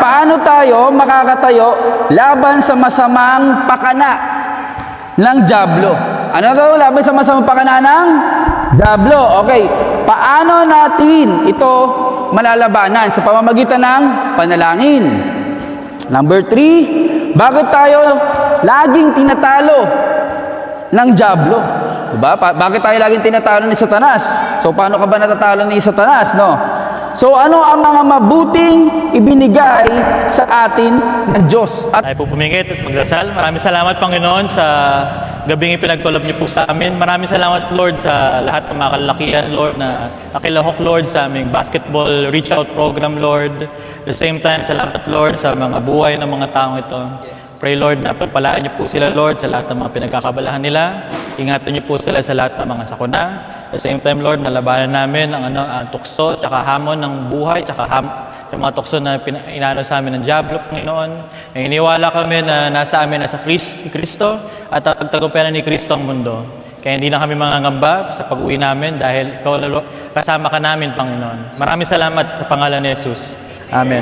paano tayo makakatayo laban sa masamang pakana ng dyablo? Ano daw laban sa masamang pakana ng dyablo? Okay, paano natin ito malalabanan? Sa pamamagitan ng panalangin. Number 3, bakit tayo laging tinatalo ng dyablo? Diba? Bakit tayo laging tinatalo ni Satanas? So, paano ka ba natatalo ni Satanas, no? So, ano ang mga mabuting ibinigay sa atin ng Diyos? Tayo po pumingit at magdasal. Maraming salamat, Panginoon, sa gabing ipinagtulob niyo po sa amin. Maraming salamat, Lord, sa lahat ng mga kalalakihan, Lord, na nakilahok, Lord, sa aming basketball reach out program, Lord. At the same time, salamat, Lord, sa mga buhay ng mga taong ito. Pray, Lord, na pagpalaan niyo po sila, Lord, sa lahat ng mga pinagkakabalahan nila. Ingatan niyo po sila sa lahat ng mga sakuna. At the same time, Lord, nalabanan namin ang tukso, tsaka hamon ng buhay, tsaka yung mga tukso na inano sa amin ng dyablo, Panginoon. Ay iniwala kami na nasa amin na sa Kristo at pagtagumpayan ni Kristo ang mundo. Kaya hindi na kami mangangamba sa pag-uwi namin dahil ikaw kasama ka namin, Panginoon. Maraming salamat sa pangalan ni Jesus. Amen.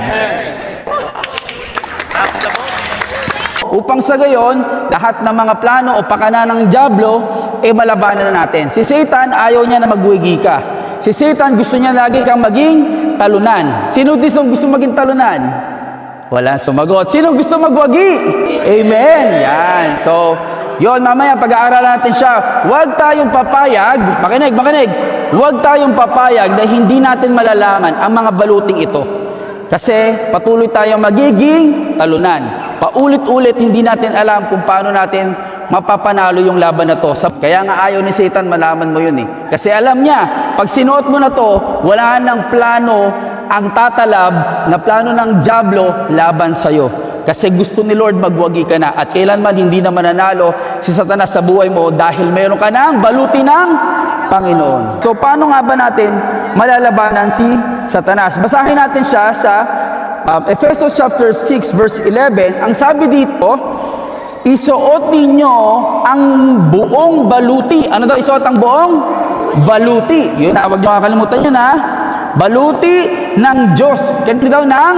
Upang sa gayon, lahat ng mga plano o pakana ng dyablo, malabanan na natin. Si Satan, ayaw niya na magwigi ka. Si Satan, gusto niya lagi kang maging talunan. Sino gusto maging talunan? Wala sumagot. Sino gusto magwagi? Amen. Yan. So, yon mamaya pag-aaralan natin siya. Huwag tayong papayag, makinig. Huwag tayong papayag na hindi natin malalaman ang mga baluting ito. Kasi patuloy tayong magiging talunan. Paulit-ulit hindi natin alam kung paano natin mapapanalo yung laban na to. Kaya nga ayaw ni Satan malaman mo yun eh. Kasi alam niya, pag sinuot mo na to, wala nang plano ang tatalab na plano ng dyablo laban sa'yo. Kasi gusto ni Lord magwagi ka na at kailanman hindi na mananalo si Satanas sa buhay mo dahil meron ka ng baluti ng Panginoon. So paano nga ba natin malalabanan si Satanas? Basahin natin siya sa Ephesians chapter 6 verse 11. Ang sabi dito, isuot ninyo ang buong baluti. Ano daw isuot ang buong baluti? Yun, huwag niyo kakalimutan yun ha. Baluti ng Diyos. Kaya daw ng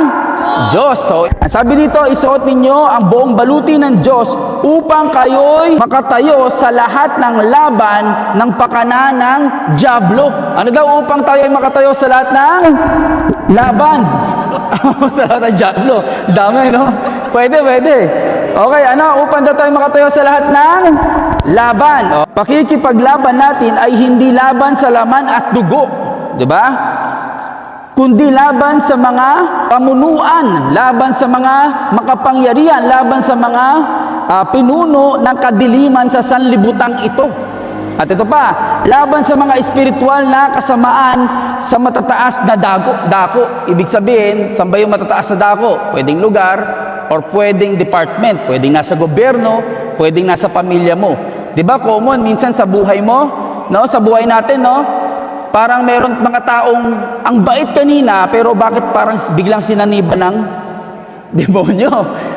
Diyos. So, ang sabi dito, isuot ninyo ang buong baluti ng Diyos upang kayo'y makatayo sa lahat ng laban ng pakana ng dyablo. Ano daw upang tayo ay makatayo sa lahat ng laban? Sa lahat ng dyablo. Dami, no? Pwede. Okay, upang daw tayo makatayo sa lahat ng laban. Pakikipaglaban natin ay hindi laban sa laman at dugo. Diba? Kundi laban sa mga pamunuan, laban sa mga makapangyarihan, laban sa mga pinuno ng kadiliman sa sanlibutan ito. At ito pa, laban sa mga espiritual na kasamaan sa matataas na dako. Ibig sabihin, saan ba yung matataas na dako? Pwedeng lugar or pwedeng department, pwedeng nasa gobyerno, pwedeng nasa pamilya mo. 'Di ba common minsan sa buhay mo, no? Sa buhay natin, no? Parang meron mga taong ang bait kanina pero bakit parang biglang sinaniban ng demonyo?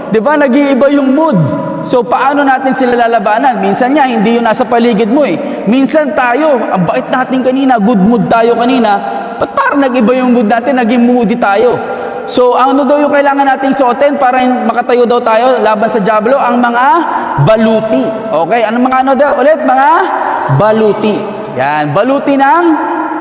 'Di ba nag-iiba yung mood? So paano natin sila lalabanan? Minsan niya hindi yung nasa paligid mo eh. Minsan tayo, ang bait natin kanina, good mood tayo kanina. Ba't parang nag-iba yung mood natin, naging moody tayo? So ano daw yung kailangan nating suotin para makatayo daw tayo laban sa dyablo? Ang mga baluti. Okay, anong mga daw ulit? Mga baluti. Yan, baluti ng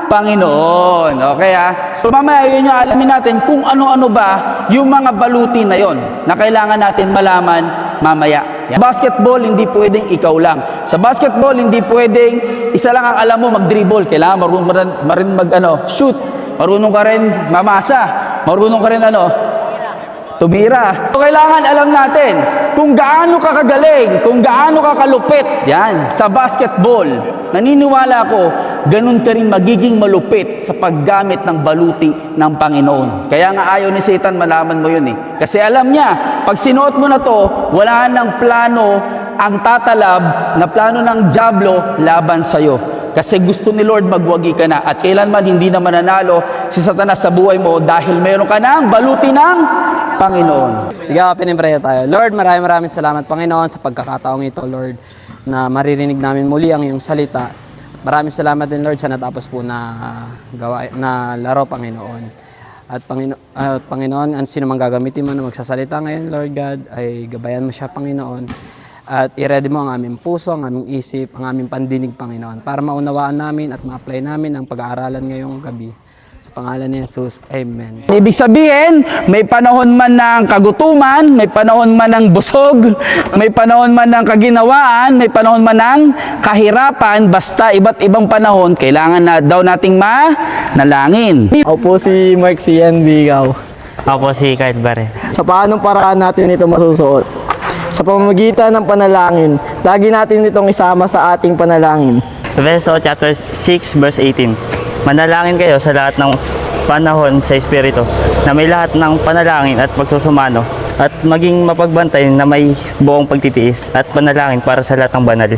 Panginoon. Okay ha? So mamaya yun yung alamin natin kung ano-ano ba yung mga baluti na yon na kailangan natin malaman mamaya. Yan. Basketball, hindi pwedeng ikaw lang. Sa basketball, hindi pwedeng isa lang ang alam mo mag-dribble. Kailangan marunong shoot. Marunong ka rin mamasa. Marunong ka rin tumira. So, kailangan alam natin kung gaano ka kagaling, kung gaano ka kalupit. Yan, sa basketball. Naniniwala ko, ganun ka rin magiging malupit sa paggamit ng baluti ng Panginoon. Kaya nga ayaw ni Satan malaman mo yun eh. Kasi alam niya, pag sinuot mo na to, wala nang plano ang tatalab na plano ng dyablo laban sa'yo. Kasi gusto ni Lord magwagi ka na at kailanman hindi na mananalo si Satanas sa buhay mo dahil meron ka ng baluti ng Panginoon. Sige, pinimpreya tayo. Lord, maraming salamat, Panginoon, sa pagkakataong ito, Lord, na maririnig namin muli ang iyong salita. Maraming salamat din, Lord, sa natapos po na laro, Panginoon. At Panginoon, ang sino man gagamitin mo na magsasalita ngayon, Lord God, ay gabayan mo siya, Panginoon. At i-ready mo ang aming puso, ang aming isip, ang aming pandinig, Panginoon, para maunawaan namin at ma-apply namin ang pag-aaralan ngayong gabi. Sa pangalan ni Jesus, Amen. Ibig sabihin, may panahon man ng kagutuman, may panahon man ng busog, may panahon man ng kaginawaan, may panahon man ng kahirapan, basta iba't ibang panahon, kailangan na daw nating manalangin. Ako po si Mark Cian Bigaw. Ako po si Kurt Barrera. Sa paanong paraan natin ito masusuot? Sa pamamagitan ng panalangin, lagi natin itong isama sa ating panalangin. Efeso chapter 6 verse 18. Manalangin kayo sa lahat ng panahon sa Espiritu, na may lahat ng panalangin at pagsusumano, at maging mapagbantay na may buong pagtitiis at panalangin para sa lahat ng banal.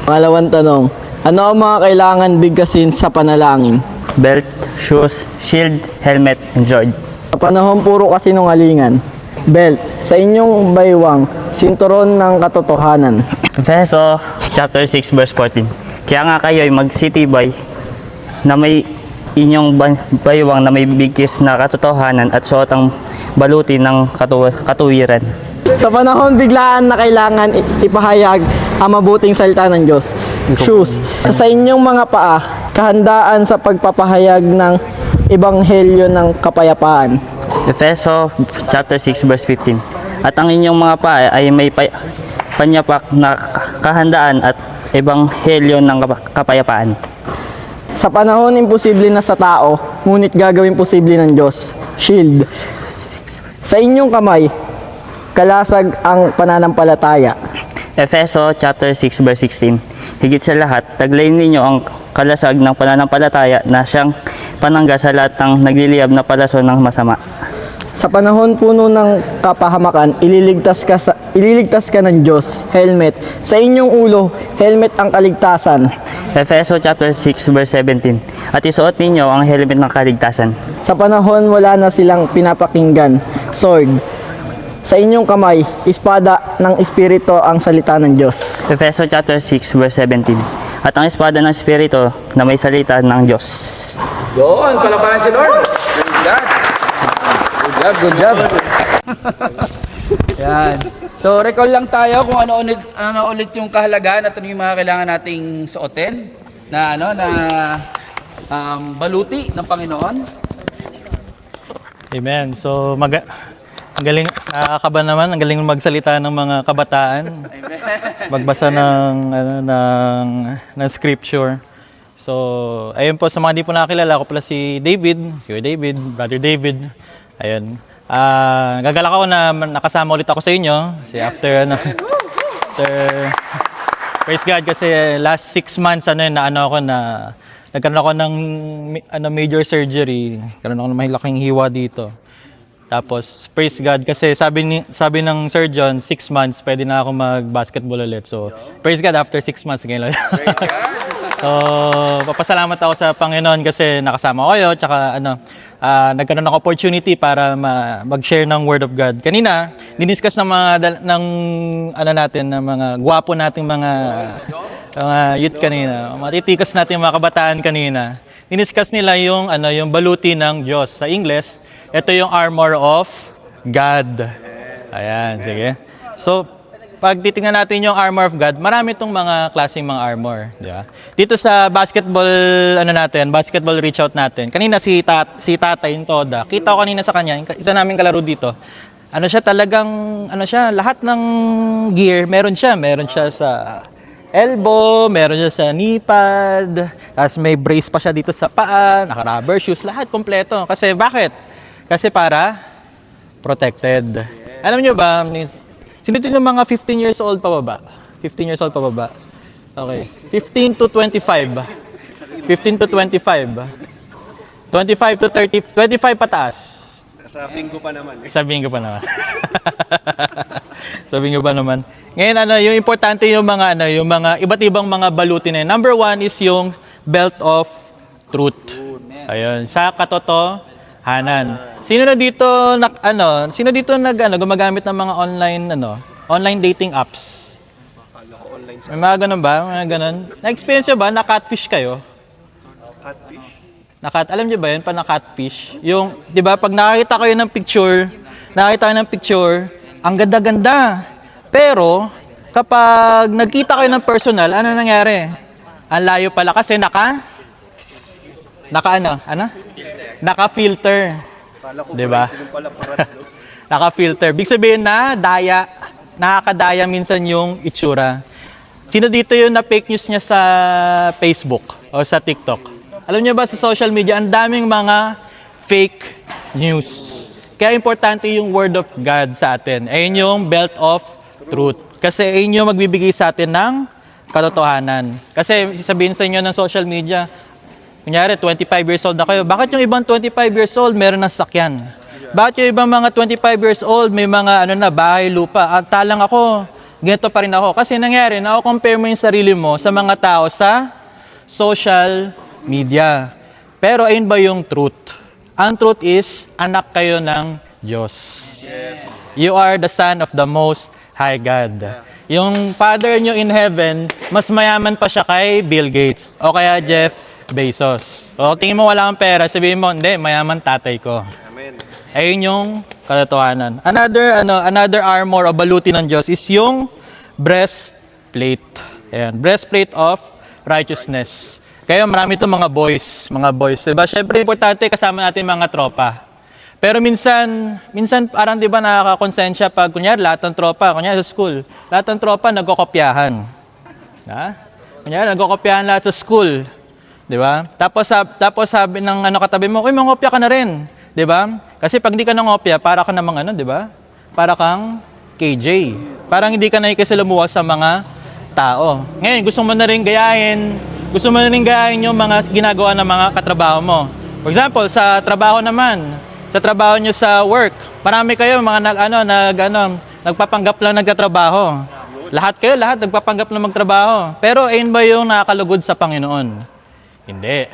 Pangalawang tanong, ano ang mga kailangan bigkasin sa panalangin? Belt, shoes, shield, helmet, and sword. Sa panahon puro kasinungalingan, belt, sa inyong baywang, sinturon ng katotohanan. Efeso chapter 6 verse 14. Kaya nga kayo ay magsitibay na may inyong baywang na may bigkis na katotohanan at suot ang baluti ng katuwiran. Sa panahon biglaan na kailangan ipahayag ang mabuting salita ng Diyos. Shoes, sa inyong mga paa, kahandaan sa pagpapahayag ng ebanghelyo ng kapayapaan. Efeso chapter 6 verse 15. At ang inyong mga paa ay may panyapak na kahandaan at ebanghelyo ng kapayapaan. Sa panahon imposible na sa tao, ngunit gagawin posible ng Diyos. Shield. Sa inyong kamay, kalasag ang pananampalataya. Efeso chapter 6 verse 16. Higit sa lahat, taglayin ninyo ang kalasag ng pananampalataya na siyang panangga sa lahat ng nagliliyab na palason ng masama. Sa panahon puno ng kapahamakan, ililigtas ka ng Diyos. Helmet. Sa inyong ulo, helmet ang kaligtasan. Efeso chapter 6 verse 17. At isuot ninyo ang helmet ng kaligtasan. Sa panahon wala na silang pinapakinggan. Sword. Sa inyong kamay, espada ng Espiritu ang salita ng Diyos. Efeso chapter 6 verse 17. At ang espada ng Espiritu na may salita ng Diyos. Yun, palapalan si Lord. Praise God. Good job. Yan. So, recall lang tayo kung ano ulit yung kahalagaan at ano yung mga kailangan nating suotin na baluti ng Panginoon. Amen. So, ang galing, nakakaba naman, ang galing magsalita ng mga kabataan. Magbasa ng scripture. So, ayun po, sa mga di po nakakilala, ako pala si David, Brother David. Ayun. Gagalak ako na nakasama ulit ako sa inyo. Kasi after praise God, kasi last 6 months, nagkaroon ako ng major surgery. Nagkaroon ako ng malaking hiwa dito. Tapos, praise God, kasi sabi ng surgeon, 6 months, pwede na ako mag-basketball ulit. So, praise God, after 6 months, ngayon. So, papasalamat ako sa Panginoon kasi nakasama ko kayo, tsaka nagkaroon ng opportunity para mag-share ng Word of God. Kanina, diniscuss ng mga gwapo nating mga youth kanina, matitikas natin mga kabataan kanina. Diniscuss nila yung baluti ng Diyos. Sa English, ito yung armor of God. Ayan, sige. So, pag titingnan natin yung armor of God, marami itong mga klaseng mga armor, di ba? Dito sa basketball reach out natin. Kanina si Tatay yung Toda. Kita ko kanina sa kanya, isa naming kalaro dito. Lahat ng gear meron siya. Meron siya sa elbow, meron siya sa knee pad, tapos may brace pa siya dito sa paa, naka-rubber shoes, lahat kompleto. Kasi bakit? Kasi para protected. Alam niyo ba, sino din yung mga 15 years old pababa? 15 years old pababa. Okay. 15 to 25. 15 to 25. 25 to 30. 25 pataas. Sa bingo pa naman. Sa bingo pa naman. Ngayon, yung importante yung mga iba't ibang mga baluti na yun. Number 1 is yung belt of truth. Ayun. Sa katotohanan. Sino dito gumagamit ng mga online dating apps? May mga ganun ba? Mga ganun. Na-experience nyo ba na catfish kayo? Alam niyo ba yun, pa na-catfish? Yung, di ba, pag nakakita kayo ng picture, ang ganda-ganda. Pero, kapag nagkita kayo ng personal, ano nangyari? Ang layo pala kasi naka-filter. Di ba? Naka-filter. Big sabihin na nakakadaya minsan yung itsura. Sino dito yung na-fake news niya sa Facebook o sa TikTok? Alam niyo ba sa social media, ang daming mga fake news. Kaya importante yung word of God sa atin. Ayun yung belt of truth. Kasi ayun yung magbibigay sa atin ng katotohanan. Kasi sasabihin sa inyo ng social media, kunyari 25 years old na kayo, bakit yung ibang 25 years old meron ng sakyan? Bakit yung ibang mga 25 years old may mga bahay, lupa? At talang ako, ganito pa rin ako. Kasi nangyari, na-compare mo yung sarili mo sa mga tao sa social media. Pero ayun ba yung truth? Ang truth is, anak kayo ng Diyos. You are the son of the Most High God. Yung father nyo in heaven, mas mayaman pa siya kay Bill Gates o kaya Jeff Bezos. O tingin mo wala kang pera, sabihin mo, hindi, mayaman tatay ko. Ayun yung katotohanan. Another armor o baluti ng Diyos is yung breastplate. Ayan, breastplate of righteousness. Kaya marami itong mga boys. Diba? Siyempre, importante kasama natin mga tropa. Pero minsan parang diba nakakakonsensya pag kunyari lahat ng tropa, kunyari sa school, lahat ng tropa nagkokopyahan. Kunyari nagkokopyahan lahat sa school. Diba? Tapos sabi ng katabi mo, uy, mangopya ka na rin. Diba? Kasi pag hindi ka nangopya, para ka namang diba? Para kang KJ. Parang hindi ka nakikisalamuha sa mga tao. Ngayon, gusto mo na rin gayahin yung mga ginagawa ng mga katrabaho mo. For example, sa trabaho naman, sa trabaho nyo sa work, marami kayo mga nagpapanggap lang nagtatrabaho. Lahat nagpapanggap lang magtrabaho. Pero ayun ba yung nakakalugod sa Panginoon? Hindi.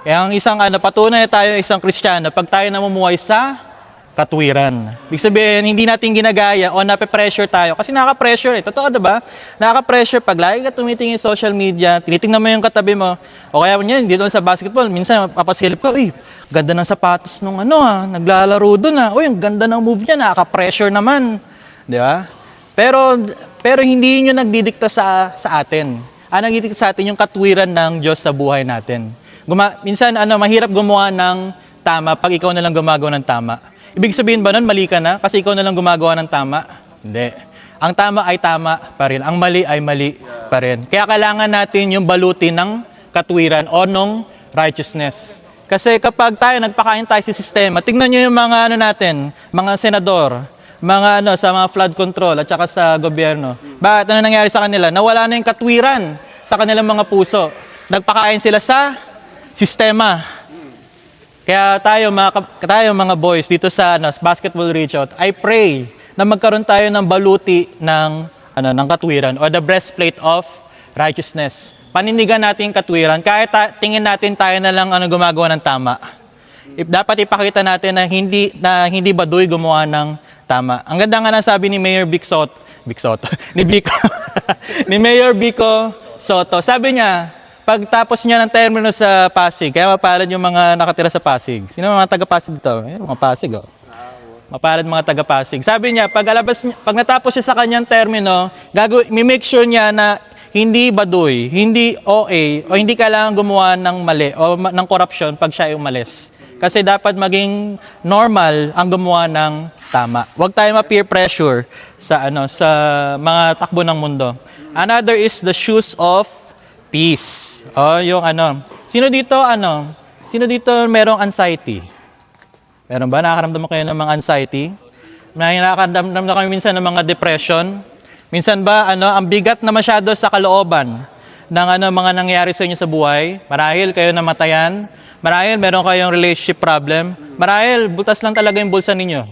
Kaya ang isang patunay tayo isang Kristiyano pag tayo namumuhay sa katwiran. Ibig sabihin, hindi natin ginagaya o nape-pressure tayo. Kasi nakaka-pressure Totoo, diba? Nakaka-pressure pag lagi ka tumitingin sa social media, tinitingnan mo yung katabi mo, o kaya niyan, dito sa basketball, minsan papasilip ka, uy, ganda ng sapatos nung naglalaro doon uy, ang ganda ng move niya, nakaka-pressure naman. Di ba? Pero hindi yun yung nagdidikta sa atin. Ang nagdidikta sa atin yung katwiran ng Diyos sa buhay natin. Minsan, mahirap gumawa ng tama pag ikaw na lang gumagawa ng tama. Ibig sabihin ba nun, mali ka na kasi ikaw na lang gumagawa ng tama? Hindi. Ang tama ay tama pa rin. Ang mali ay mali pa rin. Kaya kailangan natin yung baluti ng katwiran o nung righteousness. Kasi kapag nagpakain tayo sa sistema, tingnan nyo yung mga natin, mga senador, mga sa mga flood control at saka sa gobyerno. Bakit? Ano nangyari sa kanila? Nawala na yung katwiran sa kanilang mga puso. Nagpakain sila sa sistema. Kaya tayo mga boys dito sa Basketball Reach Out, I pray na magkaroon tayo ng baluti ng katwiran o the breastplate of righteousness. Panindigan natin yung katwiran kahit tingin natin tayo na lang gumagawa ng tama. Dapat ipakita natin na hindi baduy gumawa ng tama. Ang ganda nga sabi ni Mayor ni Mayor Vico Soto. Sabi niya, pagtapos niya ng termino sa Pasig, kaya mapalad yung mga nakatira sa Pasig. Sino mga taga-Pasig dito? Mga Pasig, Mapalad mga taga-Pasig. Sabi niya, pag natapos siya sa kanyang termino, make sure niya na hindi baduy, hindi OA, o hindi kailangan gumawa ng mali o ng corruption pag siya ay umalis. Kasi dapat maging normal ang gumawa ng tama. Huwag tayo ma-peer pressure sa mga takbo ng mundo. Another is the shoes of peace. Sino dito merong anxiety? Meron ba? Nakakaramdam mo kayo ng mga anxiety? Nakakaramdam na kami minsan ng mga depression. Minsan ba, ang bigat na masyado sa kalooban ng mga nangyayari sa inyo sa buhay. Marahil kayo namatayan. Marahil meron kayong relationship problem. Marahil butas lang talaga yung bulsa ninyo.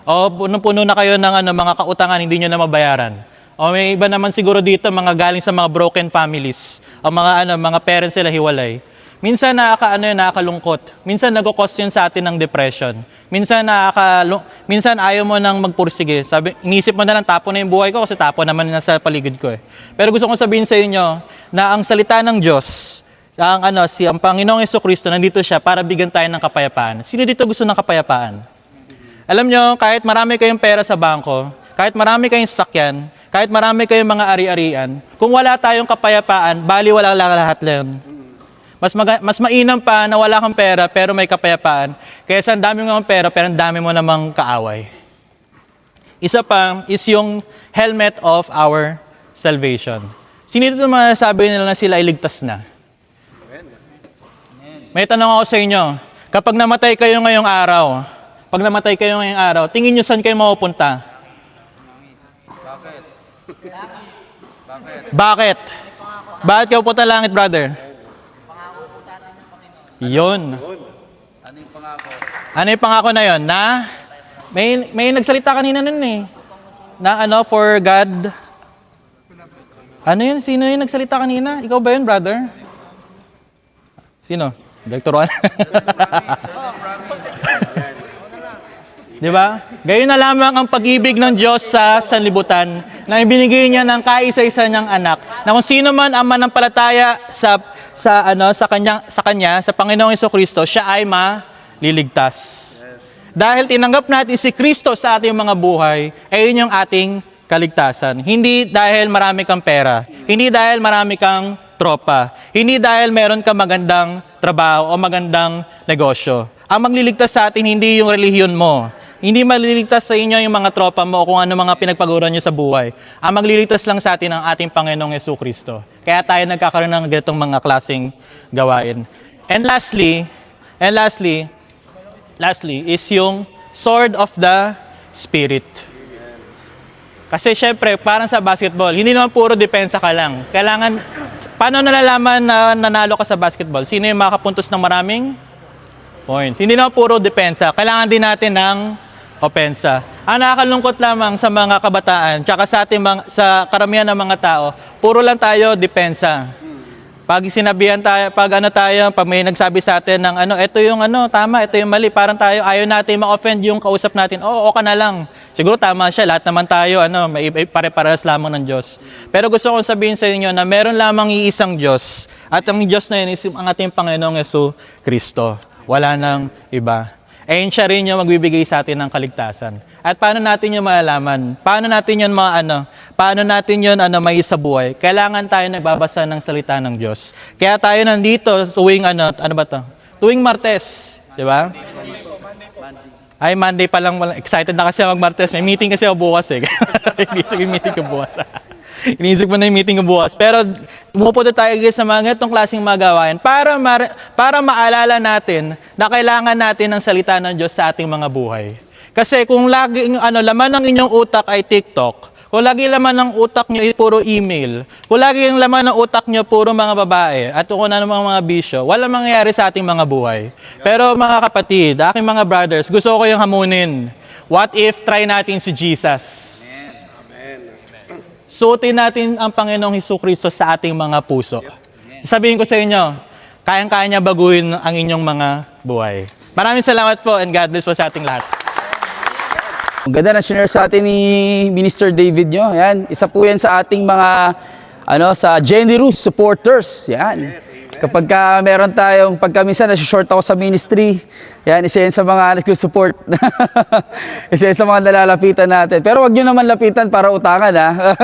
O punong-puno na kayo ng mga kautangan, hindi nyo na mabayaran. O may iba naman siguro dito, mga galing sa mga broken families. O mga parents sila hiwalay. Minsan nakakalungkot. Minsan nagko-cause yun sa atin ng depression. Minsan ayaw mo nang magpursige. Inisip mo na lang, tapo na yung buhay ko kasi tapo naman na sa paligid ko. Pero gusto kong sabihin sa inyo na ang salita ng Diyos, ang Panginoong Jesucristo nandito siya para bigyan tayo ng kapayapaan. Sino dito gusto ng kapayapaan? Alam nyo, kahit marami kayong pera sa bangko, kahit marami kayong sasakyan, kahit marami kayong mga ari-arian, kung wala tayong kapayapaan, bali wala lang lahat lang. Mas mainam pa na wala kang pera pero may kapayapaan, kaysa ang dami mo ng pera pero ang dami mo namang kaaway. Isa pa is yung helmet of our salvation. Sino dito masasabi nila na sila ay ligtas na? May tanong ako sa inyo, kapag namatay kayo ngayong araw, tingin nyo saan kayo mapupunta? Bakit? Bakit kayo pupunta langit, brother? Yun. Ano yung pangako na yun? Na? May nagsalita kanina nun eh. Na for God. Ano yun? Sino yung nagsalita kanina? Ikaw ba yun, brother? Sino? Nagturuan? Di ba? Gayon na lamang ang pag-ibig ng Diyos sa sanlibutan na ibinigay niya ng kaisa-isa niyang anak na kung sino man ang manampalataya sa kanya, sa Panginoong Jesucristo, siya ay maliligtas. Dahil tinanggap natin si Kristo sa ating mga buhay, ay yun yung ating kaligtasan. Hindi dahil marami kang pera, hindi dahil marami kang tropa, hindi dahil meron kang magandang trabaho o magandang negosyo. Ang magliligtas sa atin hindi yung relihiyon mo. Hindi maliligtas sa inyo yung mga tropa mo o kung ano mga pinagpaguran nyo sa buhay. Ang magliligtas lang sa atin ang ating Panginoong Jesucristo. Kaya tayo nagkakaroon ng ganitong mga klaseng gawain. And lastly is yung sword of the Spirit. Kasi syempre, parang sa basketball, hindi naman puro depensa ka lang. Kailangan, paano nalalaman na nanalo ka sa basketball? Sino yung makapuntos ng maraming points? Hindi naman puro depensa. Kailangan din natin ng opensa. Ang nakakalungkot lamang sa mga kabataan, tsaka sa karamihan ng mga tao, puro lang tayo depensa. Pag sinabihan tayo, pag may nagsabi sa atin ng ito yung tama, ito yung mali, parang tayo ayaw natin ma-offend yung kausap natin. Oo, ka na lang. Siguro tama siya, lahat naman tayo, may pare-parehas lamang ng Diyos. Pero gusto kong sabihin sa inyo na meron lamang iisang Diyos, at ang Diyos na yun is ang ating Panginoong Jesucristo. Wala nang iba. Siya rin yung magbibigay sa atin ng kaligtasan. At paano natin yung malalaman? Paano natin yun may sa buhay? Kailangan tayo nagbabasa ng salita ng Diyos. Kaya tayo nandito tuwing tuwing Martes, di ba? Ay, Monday pa lang, excited na kasi mag-Martes. May meeting kasi ako bukas eh. Iniisip yung meeting ko bukas. Iniisip mo na yung meeting ko bukas. Pero pumupunta tayo sa mga ganitong klaseng magawain para maalala natin na kailangan natin ng salita ng Diyos sa ating mga buhay. Kasi kung lagi laman ng inyong utak ay TikTok, kung lagi laman ng utak nyo ay puro email, kung lagi yung laman ng utak nyo puro mga babae, at kung ano mga bisyo, walang mangyayari sa ating mga buhay. Pero mga kapatid, aking mga brothers, gusto ko yung hamunin. What if try natin si Jesus? Suotin natin ang Panginoong Jesucristo sa ating mga puso. Sabihin ko sa inyo, kayang-kaya niya baguhin ang inyong mga buhay. Maraming salamat po and God bless po sa ating lahat. Ang ganda na share sa atin ni Minister David nyo. Yan. Isa po yan sa ating mga sa generous supporters. Yan. Kapag meron tayong, pagka minsan nasi-short ako sa ministry, yan, isa yan sa mga nag-support. Isa yan sa mga nalalapitan natin. Pero wag nyo naman lapitan para utangan, ha?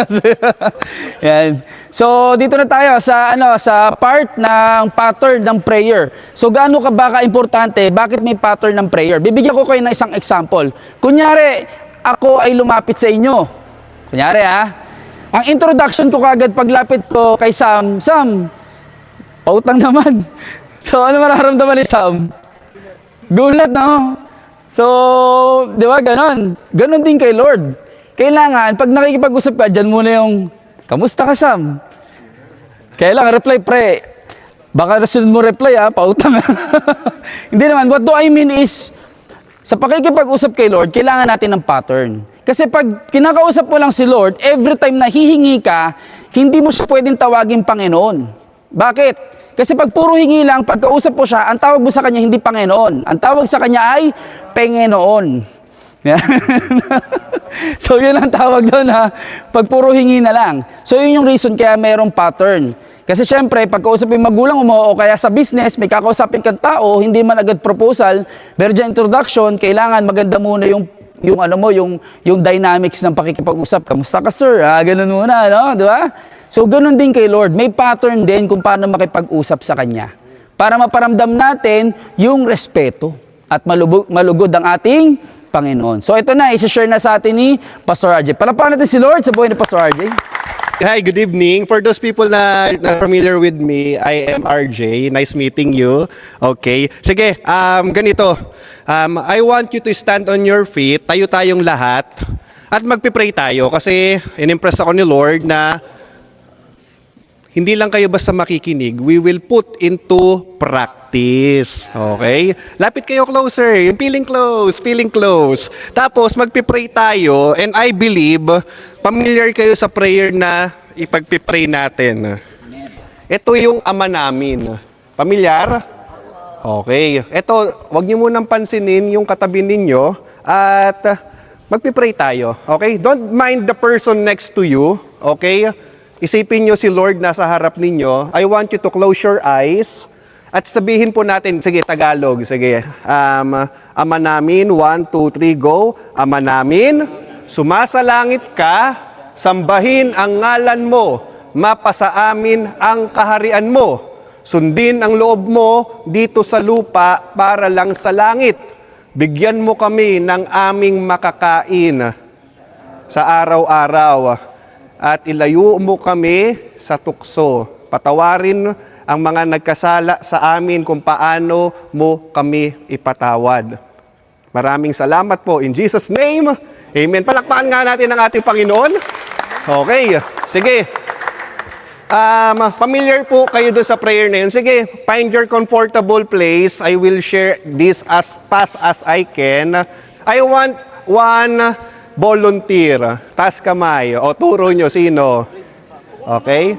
Yan. So, dito na tayo sa part ng pattern ng prayer. So, gaano ka ba ka-importante? Bakit may pattern ng prayer? Bibigyan ko kayo ng isang example. Kunyari, ako ay lumapit sa inyo. Kunyari, ang introduction ko kagad paglapit ko kay Sam, pautang naman. So, ano mararamdaman ni Sam? Gulat, no? So, di ba, ganon. Ganon din kay Lord. Kailangan, pag nakikipag-usap ka, dyan muna yung, kamusta ka, Sam? Kailangan, reply, pre. Baka nasunod mo reply, pautang. Hindi naman. What do I mean is, sa pakikipag-usap kay Lord, kailangan natin ng pattern. Kasi pag kinakausap mo lang si Lord, every time na hihingi ka, hindi mo siya pwedeng tawagin Panginoon. Bakit? Kasi pag puro hingi lang, pagkausap mo siya, ang tawag mo sa kanya hindi Panginoon. Ang tawag sa kanya ay Panginoon. So yun ang tawag doon, pag puro hingi na lang. So yun yung reason kaya mayroong pattern. Kasi syempre, pag kausapin magulang mo o kaya sa business, may kakausapin kang tao, hindi man agad proposal, pero dyan introduction, kailangan maganda muna yung dynamics ng pakikipag-usap. Kamusta ka, sir? Ganun muna, no? Di ba? So, ganun din kay Lord. May pattern din kung paano makipag-usap sa Kanya. Para maparamdam natin yung respeto at malugod ang ating Panginoon. So, ito na, isi-share na sa atin ni Pastor RJ. Palapakan natin si Lord sa buhay ni Pastor RJ. Hi, good evening. For those people na familiar with me, I am RJ. Nice meeting you. Okay. Sige, ganito. I want you to stand on your feet. Tayo tayong lahat. At magpipray tayo kasi inimpress ako ni Lord na hindi lang kayo basta makikinig. We will put into practice. Okay? Lapit kayo closer. Yung feeling close. Tapos magpipray tayo and I believe familiar kayo sa prayer na ipagpipray natin. Ito yung Ama namin. Familiar? Okay. Ito, wag niyo munang pansinin yung katabi ninyo at magpipray tayo. Okay? Don't mind the person next to you. Okay? Isipin nyo si Lord nasa harap ninyo. I want you to close your eyes at sabihin po natin, sige, Tagalog, sige. Ama namin, 1, 2, 3, go. Ama namin, sumasalangit ka, sambahin ang ngalan mo, mapasa amin ang kaharian mo. Sundin ang loob mo dito sa lupa para lang sa langit. Bigyan mo kami ng aming makakain sa araw-araw. At ilayo mo kami sa tukso. Patawarin ang mga nagkasala sa amin kung paano mo kami ipatawad. Maraming salamat po. In Jesus' name, amen. Palakpakan nga natin ang ating Panginoon. Okay, sige. Familiar po kayo doon sa prayer na yun. Sige, find your comfortable place. I will share this as fast as I can. I want one volunteer. Taas kamay. O, turo nyo. Sino? Okay?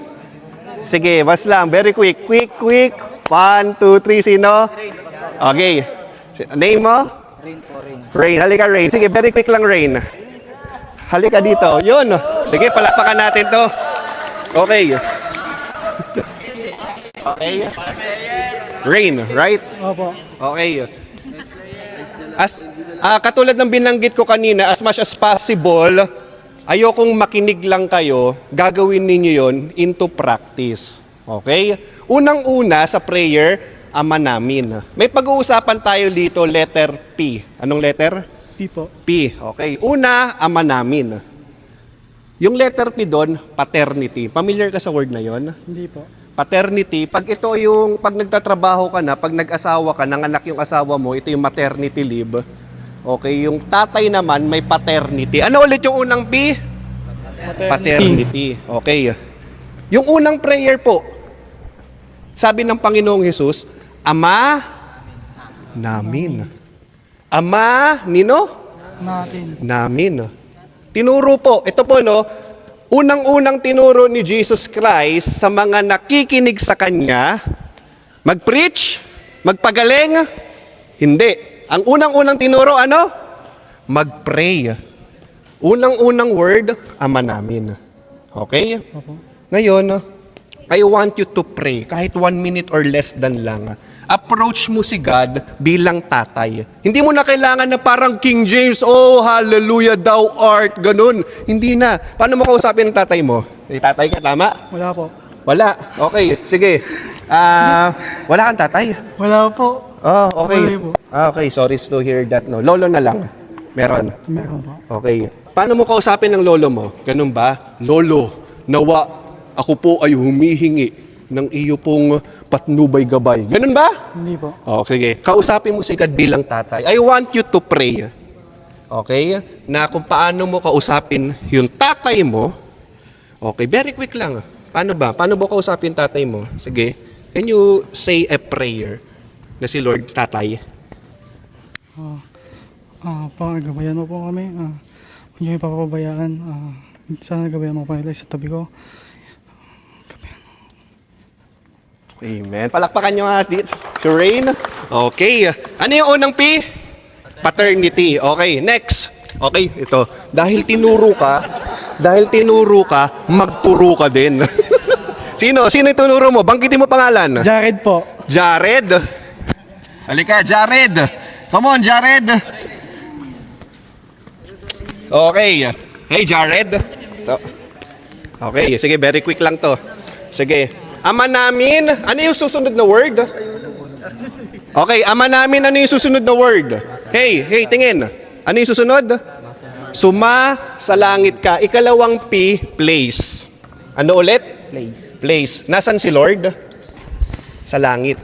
Sige, bas lang. Very quick. Quick. 1, 2, 3. Sino? Okay. Name mo? Rain. Halika, Rain. Sige, very quick lang, Rain. Halika dito. Yun. Sige, palakpakan natin to. Okay. Okay. Rain, right? Opo. Okay. Katulad ng binanggit ko kanina, as much as possible, ayokong makinig lang kayo, gagawin ninyo yon into practice. Okay? Unang-una sa prayer, Ama namin. May pag-uusapan tayo dito, letter P. Anong letter? P po. P. Okay. Una, Ama namin. Yung letter P doon, paternity. Familiar ka sa word na yon? Hindi po. Paternity, pag ito yung, pag nagtatrabaho ka na, pag nag-asawa ka, nanganak yung asawa mo, ito yung maternity leave. Okay, yung tatay naman may paternity. Ano ulit yung unang P? Paternity. Okay. Yung unang prayer po, sabi ng Panginoong Hesus, Ama namin. Ama, nino? Namin. Tinuro po, ito po no, unang-unang tinuro ni Jesus Christ sa mga nakikinig sa Kanya, mag-preach, magpagaling, hindi. Ang unang-unang tinuro, ano? Mag-pray. Unang-unang word, Ama namin. Okay? Ngayon, I want you to pray, kahit 1 minute or less than lang. Approach mo si God bilang tatay. Hindi mo na kailangan na parang King James, oh, hallelujah, thou art, ganun. Hindi na. Paano mo kausapin ng tatay mo? Tatay ka, tama? Wala po. Wala. Okay, sige. Wala kang tatay? Wala po. Oh, okay. Wala po. Okay, sorry to hear that. No. Lolo na lang. Meron. Meron po. Okay. Paano mo kausapin ng lolo mo? Ganun ba? Lolo, nawa, ako po ay humihingi ng iyo pong patnubay gabay. Ganun ba? Hindi po. Okay. Kausapin mo si God bilang tatay. I want you to pray. Okay? Na kung paano mo kausapin yung tatay mo. Okay, very quick lang. Paano ba? Paano mo kausapin tatay mo? Sige. Can you say a prayer na si Lord tatay? Gabayan mo po kami. Huwag niyo ipapabayaan. Sana gabayan mo pa nila sa tabi ko. Amen. Palakpakan nyo nga dito. Si Rain. Okay. Ano yung unang P? Paternity. Okay, next. Okay, ito. Dahil tinuro ka, magturo ka din. Sino? Sino yung tinuro mo? Banggitin mo pangalan. Jared po. Jared. Halika, Jared. Come on, Jared. Okay. Hey, Jared. Okay, sige, very quick lang to. Sige. Ama namin, ano yung susunod na word? Okay, ama namin, ano yung susunod na word? Hey, tingin. Ano yung susunod? Suma sa langit ka. Ikalawang P, place. Ano ulit? Place. Nasaan si Lord? Sa langit.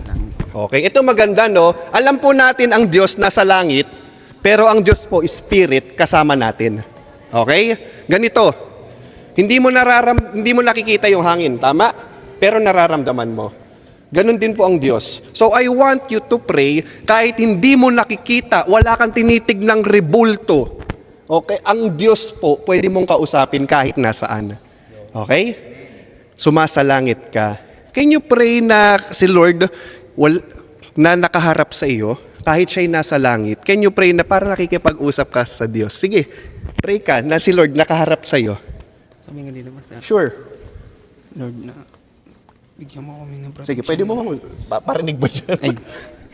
Okay, ito maganda, no? Alam po natin ang Diyos nasa langit, pero ang Diyos po is spirit kasama natin. Okay? Ganito. Hindi mo nakikita yung hangin, tama? Pero nararamdaman mo. Ganon din po ang Diyos. So I want you to pray kahit hindi mo nakikita, wala kang tinitignang rebulto. Okay? Ang Diyos po, pwede mong kausapin kahit nasaan. Okay? Sumasalangit ka. Can you pray na si Lord na nakaharap sa iyo, kahit siya'y nasa langit? Can you pray na para nakikipag-usap ka sa Diyos? Sige, pray ka na si Lord nakaharap sa iyo. Sabi nga dito, Master. Sure. Lord, na bigyan mo kami ng protection. Sige, pwede mo parinig ba siya? Ay.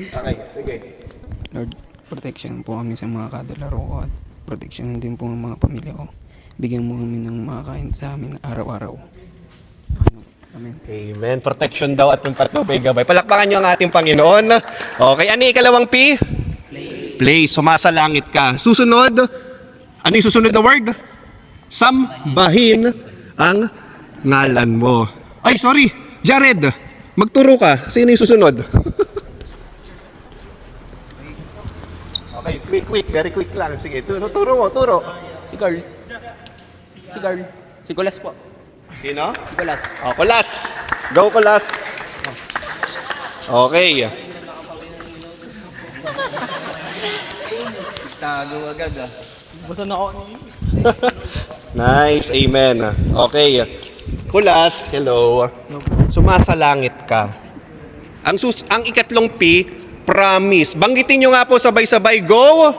Okay, sige. Lord, protection po kami sa mga kadalaro ko at protection din po ng mga pamilya ko. Bigyan mo kami ng makakain sa amin araw-araw. Amen. Amen. Protection daw at patnubay gabay. Palakpakan niyo ang ating Panginoon. Okay, ano yung ikalawang P? Place. Sumasalangit ka. Susunod, ano yung susunod na word? Sambahin ang ngalan mo. Ay, sorry. Jared, magturo ka. Sino yung susunod? Okay, quick. Very quick lang. Sige, turo mo. Si Carl. Si Kulas po. Sino? Si Kulas. Oh, Kulas. Go, Kulas. Okay. Tago agad ah. Basta na ako. Nice. Amen. Okay. Kulas, hello. Sumasalangit ka. Ang ikatlong P, promise. Banggitin nyo nga po sabay-sabay. Go!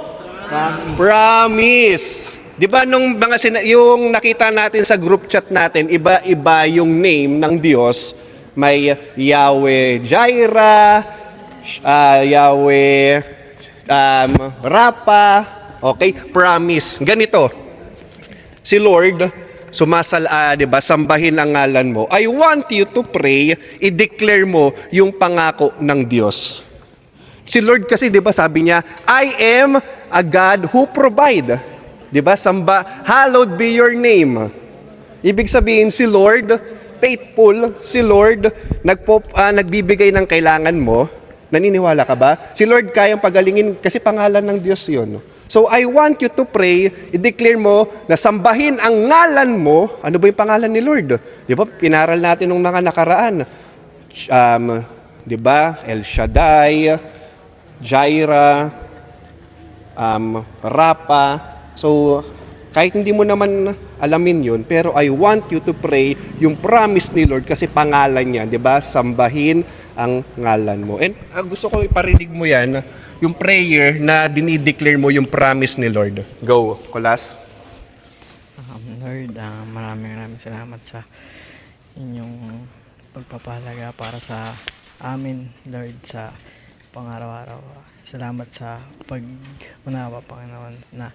Promise. Di ba nung yung nakita natin sa group chat natin, iba-iba yung name ng Diyos. May Yahweh Jireh, Yahweh Rapha, okay? Promise. Ganito. Si Lord, di ba, sambahin ang ngalan mo. I want you to pray, i-declare mo yung pangako ng Diyos. Si Lord kasi, di ba, sabi niya, I am a God who provide. Di ba? Hallowed be your name. Ibig sabihin, si Lord, faithful, si Lord, nagbibigay ng kailangan mo. Naniniwala ka ba? Si Lord kayang pagalingin kasi pangalan ng Diyos yun. So I want you to pray, i-declare mo na sambahin ang ngalan mo. Ano ba yung pangalan ni Lord? Di ba? Pinaral natin nung mga nakaraan. Di ba? El Shaddai, Jireh, Rapha. So, kahit hindi mo naman alamin yun, pero I want you to pray yung promise ni Lord kasi pangalan niya, di ba? Sambahin ang ngalan mo. And gusto ko iparinig mo yan, yung prayer na dinideclare mo yung promise ni Lord. Go, Kulas. Lord, maraming salamat sa inyong pagpapahalaga para sa amin, Lord, sa pang-araw-araw. Salamat sa pag-unawa, Panginoon, na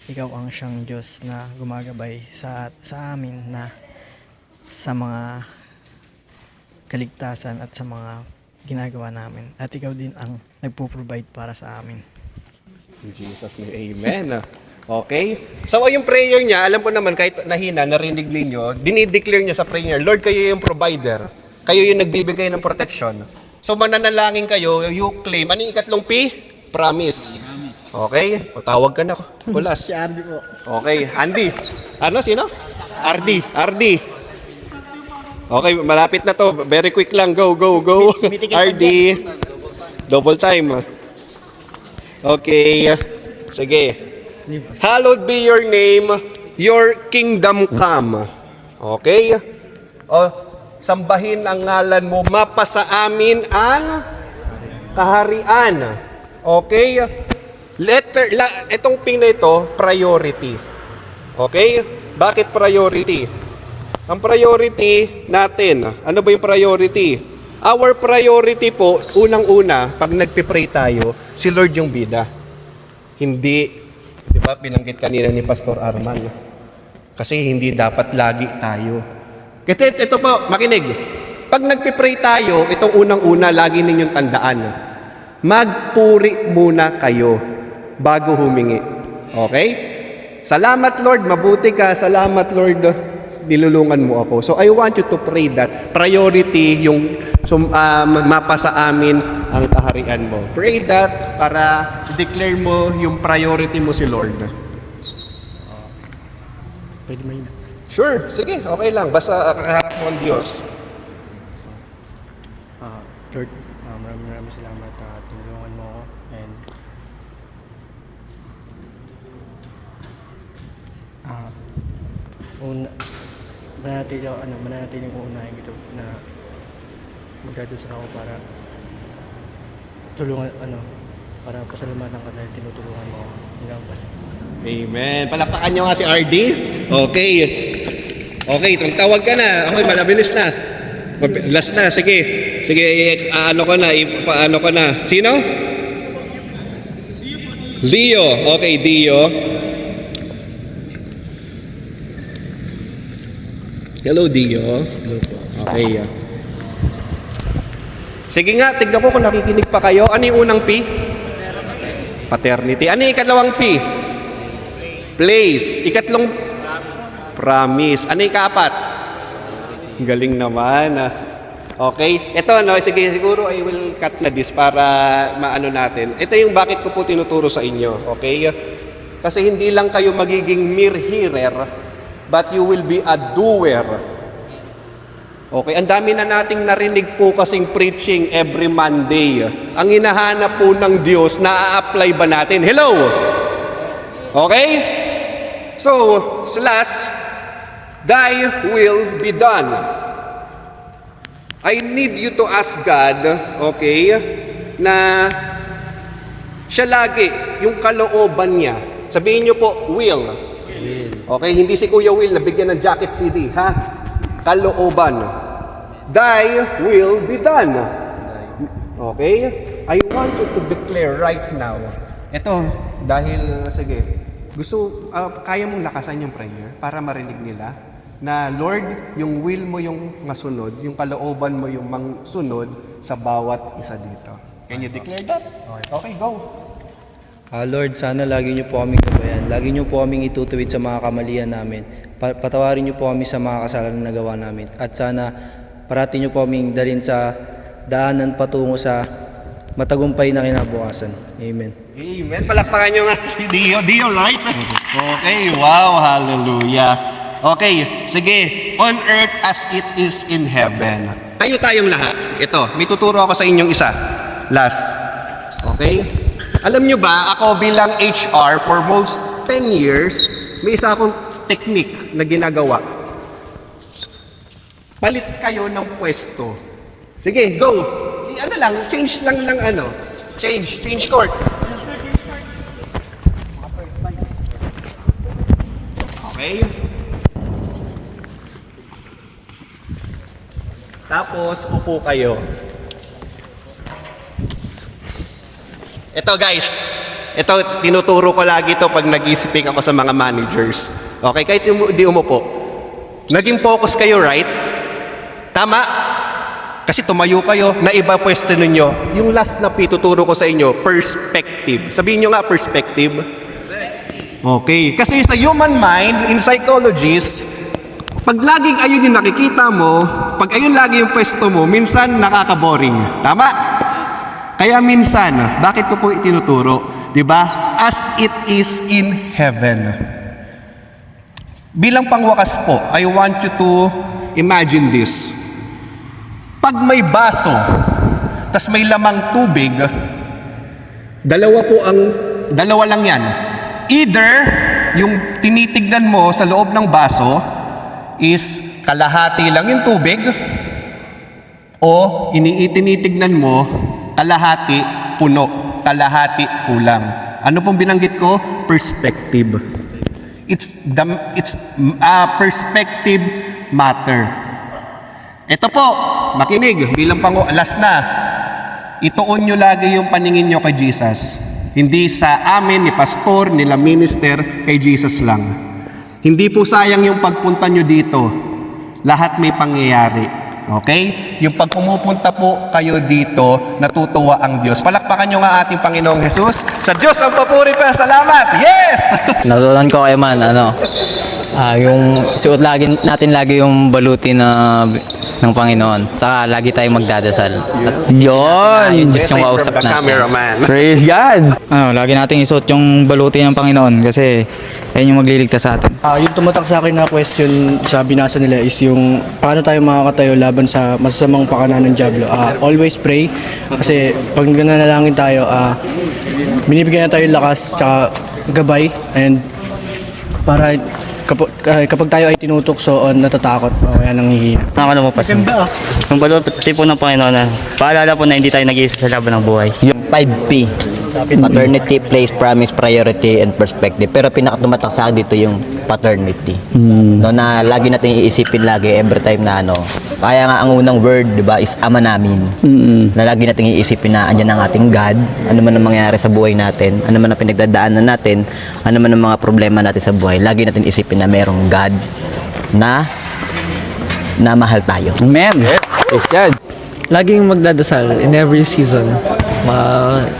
ikaw ang siyang Diyos na gumagabay sa amin na sa mga kaligtasan at sa mga ginagawa namin. At ikaw din ang nagpo-provide para sa amin. In Jesus' name, amen. Okay? So, yung prayer niya, alam ko naman, kahit nahina, narinig ninyo, dinideclare niya sa prayer, Lord, kayo yung provider. Kayo yung nagbibigay ng protection. So, mananalangin kayo, you claim. Ano yung ikatlong P? Promise. Okay? O, tawag ka na, Kulas. Si Andy po. Okay, Andy. Ano, sino? Ardi. Okay, malapit na to. Very quick lang. Go. Ardi. Double time. Okay. Sige. Hallowed be your name, your kingdom come. Okay? O, sambahin ang ngalan mo, mapasa amin ang kaharian. Okay? Itong pin na ito, priority. Okay? Bakit priority? ang priority natin, ano ba yung priority? Our priority po, unang-una, pag nagpipray tayo, si Lord yung bida. Hindi, di ba, binanggit kanina ni Pastor Arman. Kasi hindi dapat lagi tayo. Kasi ito po, makinig. Pag nagpipray tayo, itong unang-una, lagi ninyong tandaan. Magpuri muna kayo bago humingi. Okay? Salamat Lord, mabuti ka. Salamat Lord, nilulungan mo ako. So I want you to pray that priority yung mapasa amin ang kaharian mo. Pray that para declare mo yung priority mo si Lord. Pwede mo yun. Sure, sige, okay lang. Basta kaharap mo ang Diyos. Lord, maraming salamat na tinulungan mo ako. And mananatiling uunahin ito na magdadasal ako para tulungan, para pasalamatan ka dahil tinutulungan mo ako. Amen. Palakpakan nyo nga si RD. Okay. Okay, tawag ka na. Okay, malabilis na. Last na, sige. Sige, paano ka na. Sino? Dio. Okay, Dio. Hello, Dio. Okay. Sige nga, tignan ko kung nakikinig pa kayo. Ano yung unang P? Paternity. Ano yung ikalawang P? Place. Ikatlong promise. Ano yung kaapat? Galing naman. Okay. Ito, sige, siguro I will cut na this para maano natin. Ito yung bakit ko po tinuturo sa inyo. Okay? Kasi hindi lang kayo magiging mere hearer, but you will be a doer. Okay, ang dami na nating narinig po kasing preaching every Monday. Ang hinahanap po ng Diyos, na-apply ba natin? Hello? Okay? So, last, thy will be done. I need you to ask God, okay, na siya lagi, yung kalooban niya. Sabihin niyo po, will. Okay, hindi si Kuya Will nabigyan ng jacket CD, ha? Kalooban. Thy will be done. Okay? I want you to declare right now. Ito, dahil, sige, kaya mong lakasan yung prayer para marinig nila na, Lord, yung will mo yung masunod, yung kalooban mo yung mangsunod sa bawat isa dito. Can you declare that? Okay, go. Lord, sana lagi niyo po kaming gabayan. Lagi niyo po kaming itutuwid sa mga kamalian namin. Patawarin niyo po kami sa mga kasalanan na nagawa namin. At sana parati niyo po kaming dalhin sa daanan patungo sa matagumpay na kinabukasan. Amen. Amen. Palakpakan nyo nga si Dio. Dio, right? Okay, wow, hallelujah. Okay, sige. On earth as it is in heaven. Tayong lahat. Ito, may tuturo ako sa inyong isa. Last. Okay? Alam nyo ba, ako bilang HR for most 10 years, may isa akong technique na ginagawa. Palit kayo ng pwesto. Sige, go. Ano lang, change lang ng ano. Change court. Okay. Tapos, upo kayo. Ito guys, ito tinuturo ko lagi to pag nag-isiping ako sa mga managers. Okay, kahit di umupo. Naging focus kayo, right? Tama? Kasi tumayo kayo, na iba pwesto ninyo. Yung last na pituturo ko sa inyo, perspective. Sabihin nyo nga, perspective. Okay, kasi sa human mind, in psychologists, pag laging ayun yung nakikita mo, pag ayun lagi yung pwesto mo, minsan nakaka-boring. Tama? Kaya minsan, bakit ko po itinuturo? Diba? As it is in heaven. Bilang pangwakas po, I want you to imagine this. Pag may baso, tas may lamang tubig, dalawa lang yan. Either, yung tinitignan mo sa loob ng baso is kalahati lang yung tubig, o tinitignan mo, kalahati puno, kalahati kulang. Ano pong binanggit ko? Perspective. It's perspective matter. Ito po, makinig, bilang last na, ituon nyo lagi yung paningin nyo kay Jesus. Hindi sa amin, ni pastor, nila minister, kay Jesus lang. Hindi po sayang yung pagpunta nyo dito. Lahat may pangyayari. Okay? Yung pag pumupunta po kayo dito, natutuwa ang Diyos. Palakpakan nyo nga ating Panginoong Jesus. Sa Diyos ang papuri pa. Salamat! Yes! Natutunan ko kay man, yung suot natin lagi yung baluti ng Panginoon. Saka lagi tayong magdadasal. At Yon! yung Diyos yung kausap From the natin. cameraman. Praise God! Lagi nating isuot yung baluti ng Panginoon kasi ayun yung magliligtas sa atin. Yung tumatak sa akin na question sa binasa nila is yung paano tayo makakatayo laban sa masasamang pakana ng Diablo. Always pray kasi pag nanalangin tayo, binibigyan na tayo lakas tsaka gabay and para kapag tayo ay tinutukso o natatakot o yan ang hihina. Nakakala mo pa siya. Yung baluti po ng Panginoon na paalala po na hindi tayo nag-iisa sa laban ng buhay. 5P. Paternity, place, promise, priority, and perspective. Pero pinakatumatak sa akin dito yung paternity. No, na lagi natin iisipin lagi every time na kaya nga ang unang word, di ba, is Ama namin. Na lagi natin iisipin na andyan ang ating God, ano man ang mangyayari sa buhay natin, ano man ang pinagdadaanan natin, ano man ang mga problema natin sa buhay, lagi natin isipin na merong God na mahal tayo. Amen! Praise God! Laging magdadasal in every season.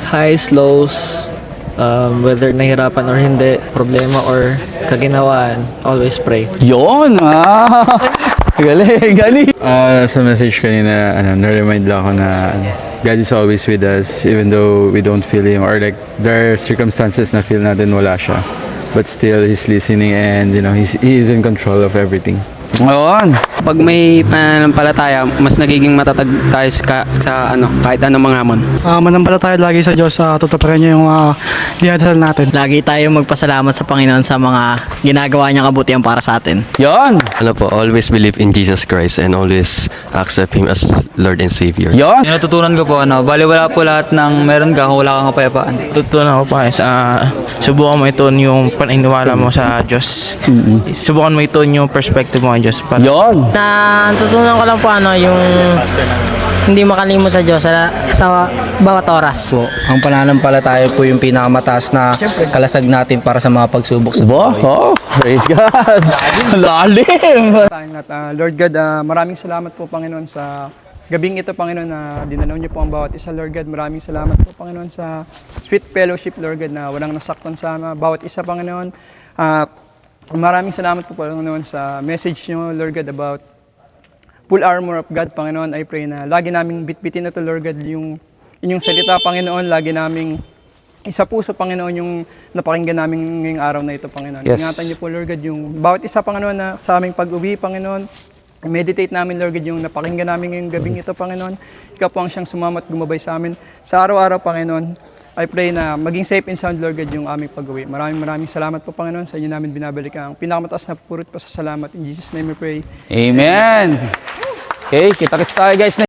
Highs, lows, whether nahirapan or hindi, problema or kaginawaan, always pray. Yon! Galing, galing! Sa message kanina, na-remind lang ako na God is always with us even though we don't feel Him or like there are circumstances na feel natin wala siya. But still, He's listening and He is in control of everything. Yon! Pag may pananampalataya, mas nagiging matatag tayo sa kahit anong mga hamon. Manampalataya lagi sa Diyos, tutuparin niya yung dinadasal natin. Lagi tayo magpasalamat sa Panginoon sa mga ginagawa niyang kabutihan para sa atin. Yon! Always believe in Jesus Christ and always accept Him as Lord and Savior. Yon! Yung natutunan ko po, baliwala po lahat ng meron ka kung wala kang kapayapaan. Tutunan ko pa is subukan mo ito yung paniniwala mo sa Diyos. Subukan mo ito yung perspective mo sa Diyos. Yon! Natutunan ko lang po yung hindi makalimot sa Diyos sa bawat oras. Po, ang pananampalataya po yung pinakamataas na kalasag natin para sa mga pagsubok sa buhay. Oh, praise God! Lalim! Lord God, maraming salamat po Panginoon sa gabing ito Panginoon na dinanaw niyo po ang bawat isa Lord God. Maraming salamat po Panginoon sa sweet fellowship Lord God na walang nasaktan sa bawat isa Panginoon. Maraming salamat po Panginoon sa message niyo Lord God about full armor of God Panginoon. I pray na lagi naming bitbitin na to Lord God yung inyong salita Panginoon. Lagi naming isa puso Panginoon yung napakinggan namin ngayong araw na ito Panginoon. Yes. Ingatan niyo po Lord God yung bawat isa Panginoon na sa aming pag-uwi Panginoon. Meditate namin Lord God yung napakinggan namin ngayong gabing ito Panginoon. Ikaw po ang siyang sumamat gumabay sa amin sa araw-araw Panginoon. I pray na maging safe and sound Lord God yung aming pag-uwi. Maraming salamat po Panginoon sa inyo namin binabalik ang pinakamataas na purot pa sa salamat. In Jesus name we pray. Amen! Okay, kita-kits tayo guys.